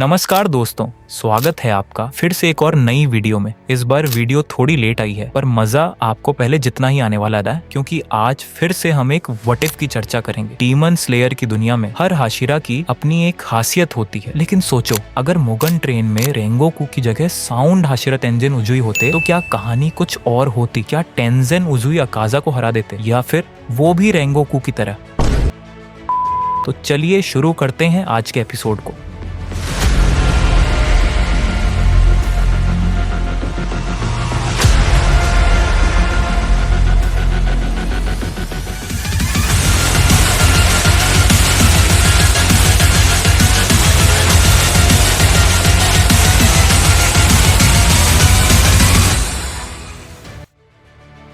नमस्कार दोस्तों, स्वागत है आपका फिर से एक और नई वीडियो में। इस बार वीडियो थोड़ी लेट आई है पर मजा आपको पहले जितना ही आने वाला है, क्योंकि आज फिर से हम एक व्हाट इफ की चर्चा करेंगे। डीमन स्लेयर की दुनिया में हर हाशिरा की अपनी एक खासियत होती है, लेकिन सोचो अगर मुगन ट्रेन में रेंगोकू की जगह साउंड हाशिरा तेंजिन उजुई होते तो क्या कहानी कुछ और होती? क्या तेंजिन उजुई अकाजा को हरा देते या फिर वो भी रेंगोकू की तरह? तो चलिए शुरू करते हैं आज के एपिसोड को।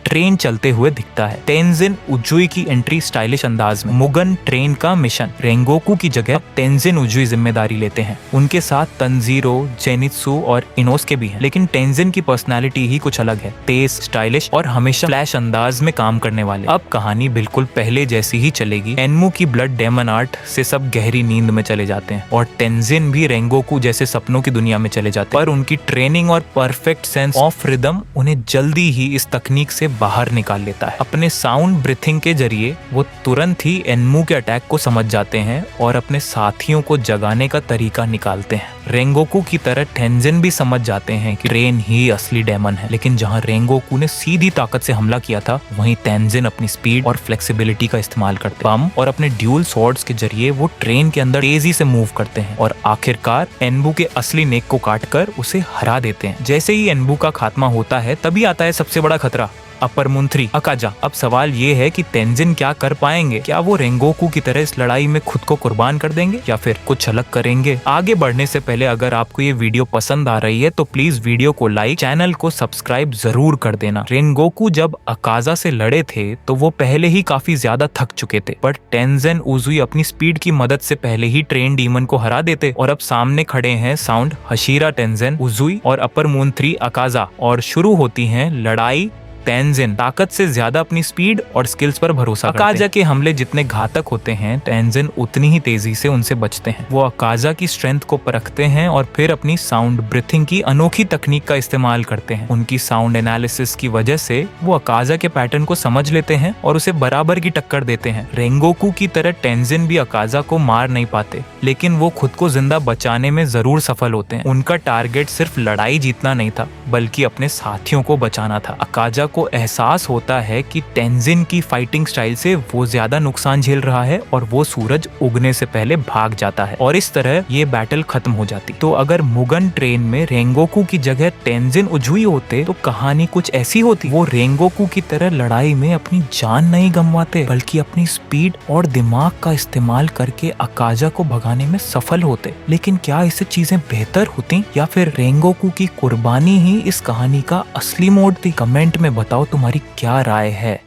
ट्रेन चलते हुए दिखता है। तेंजिन उजुई की एंट्री स्टाइलिश अंदाज में। मुगन ट्रेन का मिशन रेंगोकू की जगह तेंजिन उजुई जिम्मेदारी लेते हैं। उनके साथ तंजीरो, जेनित्सु और इनोसके भी हैं, लेकिन तेंजिन की पर्सनालिटी ही कुछ अलग है। तेज, स्टाइलिश और हमेशा फ्लैश अंदाज में काम करने वाले। अब कहानी बिल्कुल पहले जैसी ही चलेगी। एनमू की ब्लड डेमन आर्ट से सब गहरी नींद में चले जाते हैं और तेंजिन भी रेंगोकू जैसे सपनों की दुनिया में चले जाते हैं। पर उनकी ट्रेनिंग और परफेक्ट सेंस ऑफ रिदम उन्हें जल्दी ही इस तकनीक से बाहर निकाल लेता है। अपने साउंड ब्रीथिंग के जरिए वो तुरंत ही एनमू के अटैक को समझ जाते हैं और अपने साथियों को जगाने का तरीका निकालते हैं। रेंगोकू की तरह तेंजिन भी समझ जाते हैं कि ट्रेन ही असली डेमन है, लेकिन जहां रेंगोकू ने सीधी ताकत से हमला किया था, वहीं तेंजिन अपनी स्पीड और फ्लेक्सिबिलिटी का इस्तेमाल करते हैं। बम और अपने ड्यूल स्वॉर्ड्स के जरिए वो ट्रेन के अंदर तेजी से मूव करते हैं और आखिरकार एनबू के असली नेक को काटकर उसे हरा देते हैं। जैसे ही एनबू का खात्मा होता है, तभी आता है सबसे बड़ा खतरा, अपर मुंथरी अकाजा। अब सवाल ये है कि तेंजिन क्या कर पाएंगे? क्या वो रेंगोकू की तरह इस लड़ाई में खुद को कुर्बान कर देंगे या फिर कुछ अलग करेंगे? आगे बढ़ने से पहले अगर आपको ये वीडियो पसंद आ रही है तो प्लीज वीडियो को लाइक, चैनल को सब्सक्राइब जरूर कर देना। रेंगोकू जब अकाजा से लड़े थे तो वो पहले ही काफी ज्यादा थक चुके थे, बट तेंजिन उजुई अपनी स्पीड की मदद से पहले ही ट्रेन डीमन को हरा देते और अब सामने खड़े हैं साउंड हाशिरा तेंजिन उजुई और अपर मुंथरी अकाजा और शुरू होती है लड़ाई। तेंजिन ताकत से ज्यादा अपनी स्पीड और स्किल्स पर भरोसा करते हैं। अकाजा के हमले जितने घातक होते हैं, तेंजिन उतनी ही तेजी से उनसे बचते हैं। वो अकाजा की स्ट्रेंथ को परखते हैं और फिर अपनी साउंड ब्रीथिंग की अनोखी तकनीक का इस्तेमाल करते हैं। उनकी साउंड एनालिसिस की वजह से वो अकाजा के पैटर्न को समझ लेते हैं और उसे बराबर की टक्कर देते हैं। रेंगोकू की तरह तेंजिन भी अकाजा को मार नहीं पाते, लेकिन वो खुद को जिंदा बचाने में जरूर सफल होते हैं। उनका टारगेट सिर्फ लड़ाई जीतना नहीं था, बल्कि अपने साथियों को बचाना था। अकाजा को एहसास होता है कि तेंजिन की फाइटिंग स्टाइल से वो ज्यादा नुकसान झेल रहा है और वो सूरज उगने से पहले भाग जाता है और इस तरह ये बैटल खत्म हो जाती। तो अगर मुगन ट्रेन में रेंगोकू की जगह तेंजिन उजुई होते तो कहानी कुछ ऐसी होती। वो रेंगोकू की तरह लड़ाई में अपनी जान नहीं गंवाते, बल्कि अपनी स्पीड और दिमाग का इस्तेमाल करके अकाजा को भगाने में सफल होते। लेकिन क्या इससे चीजें बेहतर होती या फिर रेंगोकू की कुर्बानी ही इस कहानी का असली मोड़ थी? कमेंट में बताओ तुम्हारी क्या राय है।